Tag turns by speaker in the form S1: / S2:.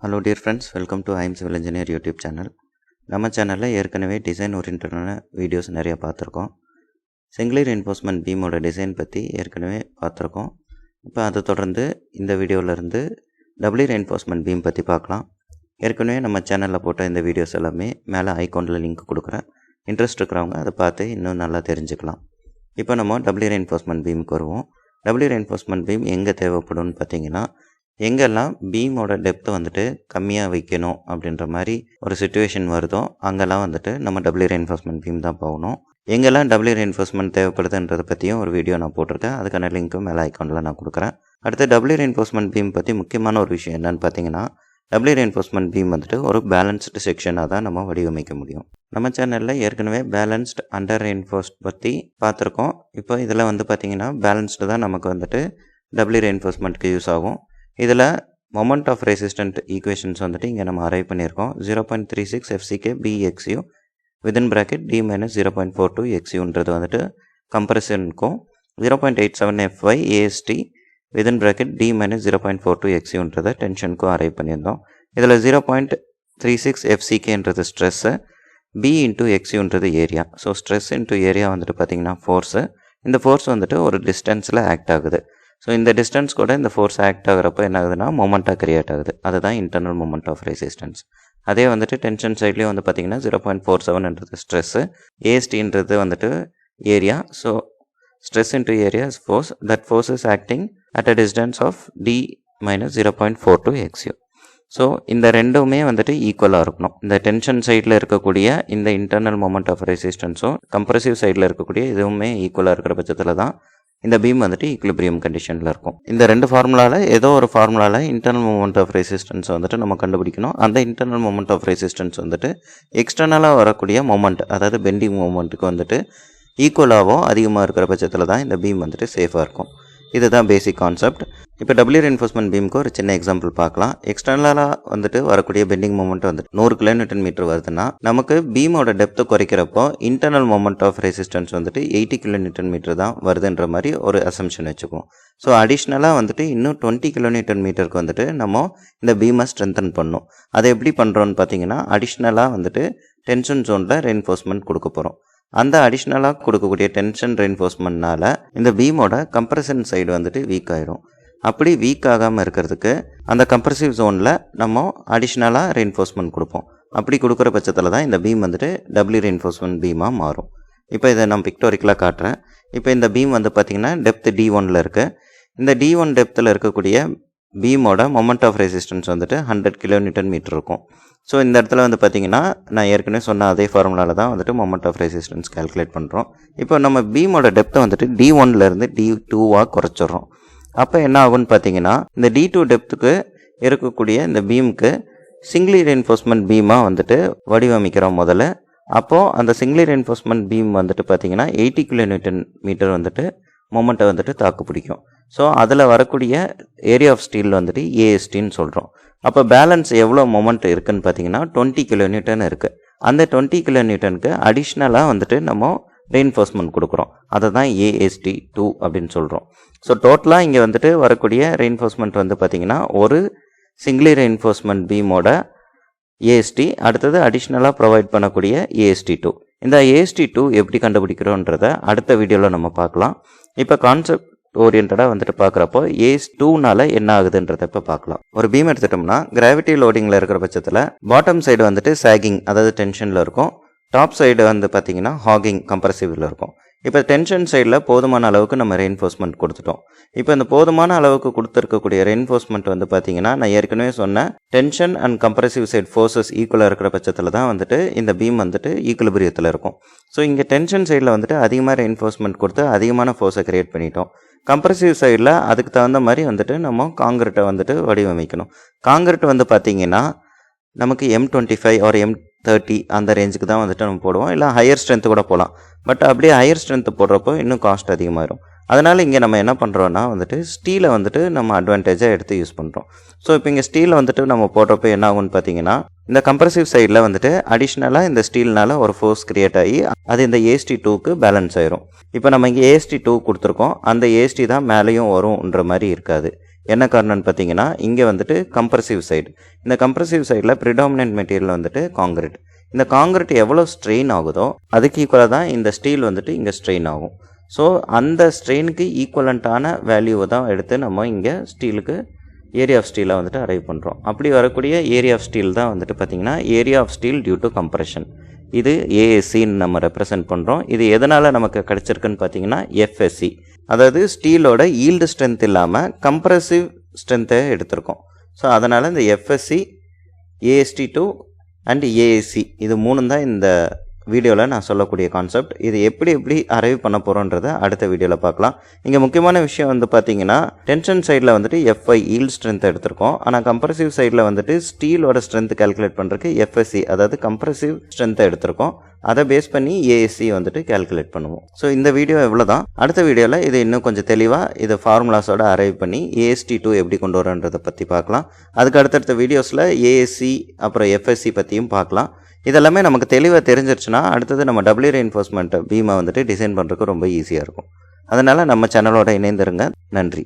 S1: Hello dear friends, welcome to I am Civil Engineer YouTube channel. நம்ம சேனலில் ஏற்கனவே design ஓரியன்டான videos நிறைய பார்த்துருக்கோம். சிங்கிள் ரீஇன்ஃபோர்ஸ்மெண்ட் பீமோட டிசைன் பற்றி ஏற்கனவே பார்த்துருக்கோம். இப்போ அதை தொடர்ந்து இந்த வீடியோவிலேருந்து டபுள் ரீஇன்ஃபோர்ஸ்மெண்ட் பீம் பற்றி பார்க்கலாம். ஏற்கனவே நம்ம சேனலில் போட்ட இந்த வீடியோஸ் எல்லாமே மேலே ஐகானில் லிங்க் கொடுக்குறேன். இன்ட்ரெஸ்ட் இருக்கிறவங்க அதை பார்த்து இன்னும் நல்லா தெரிஞ்சுக்கலாம். இப்போ நம்ம டபுள் ரீஇன்ஃபோர்ஸ்மெண்ட் பீமுக்கு வருவோம். டபுள் ரீஇன்ஃபோர்ஸ்மெண்ட் பீம் எங்கே தேவைப்படும்னு பார்த்தீங்கன்னா, எங்கெல்லாம் பீமோட டெப்த் வந்துட்டு கம்மியாக வைக்கணும் அப்படின்ற மாதிரி ஒரு சிச்சுவேஷன் வருதோ அங்கெல்லாம் வந்துட்டு நம்ம டபுள் ரீஇன்ஃபோர்ஸ்மெண்ட் பீம் தான் போகணும். எங்கெல்லாம் டபுள் ரீஇன்ஃபோர்ஸ்மெண்ட் தேவைப்படுதுன்றதை பற்றியும் ஒரு வீடியோ நான் போட்டிருக்கேன். அதுக்கான லிங்க்கும் மேலே ஐகானில் நான் கொடுக்குறேன். அடுத்து டபுள் ரீஇன்ஃபோர்ஸ்மெண்ட் பீம் பற்றி முக்கியமான ஒரு விஷயம் என்னென்னு பார்த்தீங்கன்னா, டபுள் ரீஇன்ஃபோர்ஸ்மெண்ட் பீம் வந்துட்டு ஒரு பேலன்ஸ்டு செக்ஷனாக தான் நம்ம வடிவமைக்க முடியும். நம்ம சேனலில் ஏற்கனவே பேலன்ஸ்டு அண்டர் ரீஇன்ஃபோர்ஸ்ட் பற்றி பார்த்துருக்கோம். இப்போ இதில் வந்து பார்த்திங்கன்னா பேலன்ஸ்டு தான் நமக்கு வந்துட்டு டபுள் ரீஇன்ஃபோர்ஸ்மெண்ட்டுக்கு யூஸ் ஆகும். இதில் மொமெண்ட் ஆஃப் ரெசிஸ்டன்ட் ஈக்குவேஷன்ஸ் வந்துட்டு இங்கே நம்ம அரைவ் பண்ணியிருக்கோம். 0.36 FCK BXU within bracket D - 0.42 XUன்றது வந்துட்டு கம்ப்ரெஷனுக்கும், 0.87 FY AST within bracket D - 0.42 XUன்றதை டென்ஷனுக்கும் அரைவ் பண்ணியிருந்தோம். இதில் 0.36 FCKன்றது ஸ்ட்ரெஸ்ஸு, B × XUன்றது area. So stress into area வந்துட்டு பார்த்திங்கன்னா ஃபோர்ஸு. இந்த ஃபோர்ஸ் வந்துட்டு ஒரு டிஸ்டன்ஸில் ஆக்ட் ஆகுது. ஸோ இந்த டிஸ்டன்ஸ் கூட இந்த ஃபோர்ஸ் ஆக்ட் ஆகிறப்போ என்ன ஆகுதுன்னா மொமெண்ட்டாக கிரியேட் ஆகுது. அதுதான் இன்டர்னல் மொமெண்ட் ஆஃப் ரெசிஸ்டன்ஸ். அதே வந்துட்டு டென்ஷன் சைட்லேயும் வந்து பார்த்திங்கன்னா 0.47ன்றது ஸ்ட்ரெஸ்ஸு, ASTன்றது வந்துட்டு area. So stress into area is force. That force is acting at a distance of D - 0.42 XU. So இந்த ரெண்டுமே வந்துட்டு ஈக்குவலாக இருக்கணும். இந்த டென்ஷன் சைடில் இருக்கக்கூடிய இந்த இன்டர்னல் மொமெண்ட் ஆஃப் ரெசிஸ்டன்ஸும் கம்ப்ரெசிவ் சைடில் இருக்கக்கூடிய இதுவுமே ஈக்குவலாக இருக்கிற பட்சத்தில் தான் இந்த பீம் வந்துட்டு ஈக்குலிபிரியம் கண்டிஷனில் இருக்கும். இந்த ரெண்டு ஃபார்முலாவில் ஏதோ ஒரு ஃபார்முலாவில் இன்டர்னல் மொமெண்ட் ஆஃப் ரெசிஸ்டன்ஸ் வந்துட்டு நம்ம கண்டுபிடிக்கணும். அந்த இன்டர்னல் மொமெண்ட் ஆஃப் ரெசிஸ்டன்ஸ் வந்துட்டு எக்ஸ்டர்னலாக வரக்கூடிய மொமெண்ட், அதாவது பெண்டிங் மொமெண்ட்டுக்கு வந்துட்டு ஈக்குவலாகவும் அதிகமாக இருக்கிற பட்சத்தில் தான் இந்த பீம் வந்துட்டு சேஃபாக இருக்கும். இதுதான் பேசிக் கான்செப்ட். இப்போ டபுள் ரீஇன்ஃபோர்ஸ்மெண்ட் பீமுக்கு ஒரு சின்ன எக்ஸாம்பிள் பார்க்கலாம். எக்ஸ்டர்னலாக வந்துட்டு வரக்கூடிய பெண்டிங் மொமெண்ட் வந்துட்டு 100 kN வருதுன்னா, நமக்கு பீமோட டெப்த்து குறைக்கிறப்போ இன்டர்னல் மொமெண்ட் ஆஃப் ரெசிஸ்டன்ஸ் வந்துட்டு 80 kN தான் வருதுன்ற மாதிரி ஒரு அசம்ஷன் வச்சுக்குவோம். ஸோ அடிஷ்னலாக வந்துட்டு இன்னும் 20 kN வந்துட்டு நம்ம இந்த பீமை ஸ்ட்ரென்தன் பண்ணணும். அதை எப்படி பண்ணுறோன்னு பார்த்தீங்கன்னா, அடிஷ்னலாக வந்துட்டு டென்ஷன் ஜோனில் ரெயின்ஃபோர்ஸ்மெண்ட் கொடுக்க போகிறோம். அந்த அடிஷ்னலாக கொடுக்கக்கூடிய டென்ஷன் ரெயின்ஃபோர்ஸ்மெண்ட்னால இந்த பீமோட கம்ப்ரெஷன் சைடு வந்துட்டு வீக் ஆகிடும். அப்படி வீக் ஆகாமல் இருக்கிறதுக்கு அந்த கம்ப்ரெசிவ் ஜோனில் நம்ம அடிஷ்னலாக ரெயின்ஃபோர்ஸ்மெண்ட் கொடுப்போம். அப்படி கொடுக்குற பட்சத்தில் தான் இந்த பீம் வந்துட்டு டபுள் ரீஇன்ஃபோர்ஸ்மெண்ட் பீமாக மாறும். இப்போ இதை நான் பிக்டோரிக்கலாக காட்டுறேன். இப்போ இந்த பீம் வந்து பார்த்திங்கன்னா டெப்த் D1 இருக்குது. இந்த D1 டெப்த்தில் இருக்கக்கூடிய பீமோட மொமெண்ட் ஆஃப் ரெசிஸ்டன்ஸ் வந்துட்டு 100 kN இருக்கும். ஸோ இந்த இடத்துல வந்து பார்த்திங்கன்னா நான் ஏற்கனவே சொன்ன அதே ஃபார்முலாவில் தான் வந்துட்டு மொமெண்ட் ஆஃப் ரெசிஸ்டன்ஸ் கால்குலேட் பண்ணுறோம். இப்போ நம்ம பீமோட டெப்த்தை வந்துட்டு D1லேருந்து D2 குறைச்சிட்றோம். அப்போ என்ன ஆகும்னு பார்த்தீங்கன்னா, இந்த D2 டெப்த்துக்கு இருக்கக்கூடிய இந்த பீமுக்கு சிங்கிள் ரீஇன்ஃபோர்ஸ்மெண்ட் பீமாக வந்துட்டு வடிவமைக்கிறோம் முதல்ல. அப்போது அந்த சிங்கிள் ரீஇன்ஃபோர்ஸ்மெண்ட் பீம் வந்துட்டு பார்த்திங்கன்னா 80 kN வந்துட்டு மொமெண்ட்டை வந்துட்டு தாக்கு பிடிக்கும். ஸோ அதில் வரக்கூடிய ஏரியா ஆஃப் ஸ்டீல் வந்துட்டு ASTன்னு சொல்கிறோம். அப்போ பேலன்ஸ் எவ்வளோ மொமெண்ட் இருக்குதுன்னு பார்த்தீங்கன்னா 20 kN இருக்குது. அந்த 20 kN அடிஷ்னலாக வந்துட்டு நம்ம ரெயின்ஃபோர்ஸ்மெண்ட் கொடுக்குறோம். அதை தான் AST2 அப்படின்னு சொல்கிறோம். ஸோ டோட்டலாக இங்கே வந்துட்டு வரக்கூடிய ரெயின்ஃபோர்ஸ்மெண்ட் வந்து பார்த்திங்கன்னா ஒரு சிங்கிள் ரெயின்ஃபோர்ஸ்மெண்ட் பீமோட AST, அடுத்தது அடிஷ்னலாக ப்ரொவைட் பண்ணக்கூடிய AST2. இந்த AST2 எப்படி கண்டுபிடிக்கிறோன்றதை அடுத்த வீடியோவில் நம்ம பார்க்கலாம். இப்போ கான்செப்ட் ஓரியன்டாக வந்துட்டு பார்க்குறப்போ AS2னால என்ன ஆகுதுன்றதை இப்போ பார்க்கலாம். ஒரு பீம் எடுத்துட்டோம்னா கிராவிட்டி லோடிங்கில் இருக்கிற பட்சத்தில் பாட்டம் சைடு வந்துட்டு சாகிங், அதாவது டென்ஷனில் இருக்கும். டாப் சைடு வந்து பார்த்திங்கன்னா ஹாகிங், கம்ப்ரெசிவில் இருக்கும். இப்போ டென்ஷன் சைடில் போதுமான அளவுக்கு நம்ம ரெயின்ஃபோர்ஸ்மெண்ட் கொடுத்துட்டோம். இப்போ இந்த போதுமான அளவுக்கு கொடுத்துருக்கக்கூடிய ரெயின்ஃபோர்ஸ்மெண்ட் வந்து பார்த்திங்கன்னா நான் ஏற்கனவே சொன்னேன், tension and compressive side forces ஈக்குவலாக இருக்கிற பட்சத்தில் தான் வந்துட்டு இந்த பீம் வந்துட்டு ஈக்குலிபிரியத்தில் இருக்கும். ஸோ இங்கே டென்ஷன் சைடில் வந்துட்டு அதிகமாக ரெயின்ஃபோர்ஸ்மெண்ட் கொடுத்து அதிகமான ஃபோர்ஸை கிரியேட் பண்ணிட்டோம். கம்ப்ரெசிவ் சைடில் அதுக்கு தகுந்த மாதிரி வந்துட்டு நம்ம காங்கிரீட்டை வந்துட்டு வடிவமைக்கணும். காங்கிரீட் வந்து பார்த்திங்கன்னா நமக்கு M25 or M30 அந்த ரேஞ்சுக்கு தான் வந்துட்டு நம்ம போடுவோம். இல்லை ஹையர் ஸ்ட்ரென்த்து கூட போகலாம். பட் அப்படியே ஹையர் ஸ்ட்ரென்த்து போடுறப்போ இன்னும் காஸ்ட் அதிகமாகிடும். அதனால் இங்கே நம்ம என்ன பண்ணுறோன்னா வந்துட்டு ஸ்டீலை வந்துட்டு நம்ம அட்வான்டேஜாக எடுத்து யூஸ் பண்ணுறோம். ஸோ இப்போ இங்கே ஸ்டீலை வந்துட்டு நம்ம போடுறப்போ என்ன ஆகும்னு பார்த்தீங்கன்னா, இந்த கம்ப்ரெசிவ் சைடில் வந்துட்டு அடிஷ்னலாக இந்த ஸ்டீல்னால் ஒரு ஃபோர்ஸ் கிரியேட் ஆகி அது இந்த AST2க்கு பேலன்ஸ் ஆயிரும். இப்போ நம்ம இங்கே AST2 கொடுத்துருக்கோம். அந்த AST தான் மேலேயும் வரும்ன்ற மாதிரி இருக்காது. என்ன காரணம்னு பார்த்தீங்கன்னா இங்கே வந்துட்டு கம்ப்ரசிவ் சைடு. இந்த கம்ப்ரசிவ் சைடில் ப்ரிடாமினன்ட் மெட்டீரியல் வந்துட்டு காங்கிரீட். இந்த காங்கிரீட் எவ்வளோ ஸ்ட்ரெயின் ஆகுதோ அதுக்கு ஈக்குவலாக தான் இந்த ஸ்டீல் வந்துட்டு இங்கே ஸ்ட்ரெயின் ஆகும். ஸோ அந்த ஸ்ட்ரெயினுக்கு ஈக்குவலண்ட்டான வேல்யூவை தான் எடுத்து நம்ம இங்கே ஸ்டீலுக்கு ஏரியா ஆஃப் ஸ்டீலை வந்துட்டு அரைவ் பண்ணுறோம். அப்படி வரக்கூடிய ஏரியா ஆஃப் ஸ்டீல் தான் வந்துட்டு பார்த்திங்கன்னா area of steel due to compression. இது ஏஎஸ்சின்னு நம்ம ரெப்ரசென்ட் பண்ணுறோம். இது எதனால் நமக்கு கிடச்சிருக்குன்னு பார்த்தீங்கன்னா எஃப்எஸ்சி, அதாவது ஸ்டீலோட ஈல்டு ஸ்ட்ரென்த் இல்லாமல் கம்ப்ரெசிவ் ஸ்ட்ரென்த்தை எடுத்திருக்கோம். ஸோ அதனால் இந்த எஃப்எஸ்சி, AST2 அண்ட் ஏஎஸ்சி இது 3 தான் இந்த வீடியோவில் நான் சொல்லக்கூடிய கான்செப்ட். இது எப்படி அரைவ் பண்ண போகிறோன்றதை அடுத்த வீடியோவில் பார்க்கலாம். இங்கே முக்கியமான விஷயம் வந்து பார்த்தீங்கன்னா டென்ஷன் சைடில் வந்துட்டு FI ஈல்ட் ஸ்ட்ரென்த் எடுத்திருக்கோம். ஆனால் கம்ப்ரசிவ் சைடில் வந்துட்டு ஸ்டீலோட ஸ்ட்ரென்த் கால்குலேட் பண்ணுறதுக்கு FSC, அதாவது கம்ப்ரசிவ் ஸ்ட்ரென்த்தை எடுத்திருக்கோம். அதை பேஸ் பண்ணி ASC வந்துட்டு கால்குலேட் பண்ணுவோம். ஸோ இந்த வீடியோ இவ்வளோ தான். அடுத்த வீடியோவில் இது இன்னும் கொஞ்சம் தெளிவாக இது ஃபார்முலாஸோட அரைவ் பண்ணி AST2 எப்படி கொண்டு வரன்றதை பற்றி பார்க்கலாம். அதுக்கு அடுத்தடுத்த வீடியோஸில் ASC அப்புறம் FSC பற்றியும் பார்க்கலாம். இதெல்லாமே நமக்கு தெளிவாக தெரிஞ்சிருச்சுன்னா அடுத்தது நம்ம டபுள்யூ ரெயின்ஃபோர்ஸ்மெண்ட் பீமை வந்துட்டு டிசைன் பண்ணுறதுக்கு ரொம்ப ஈஸியாக இருக்கும். அதனால் நம்ம சேனலோட இணைந்திருங்க. நன்றி.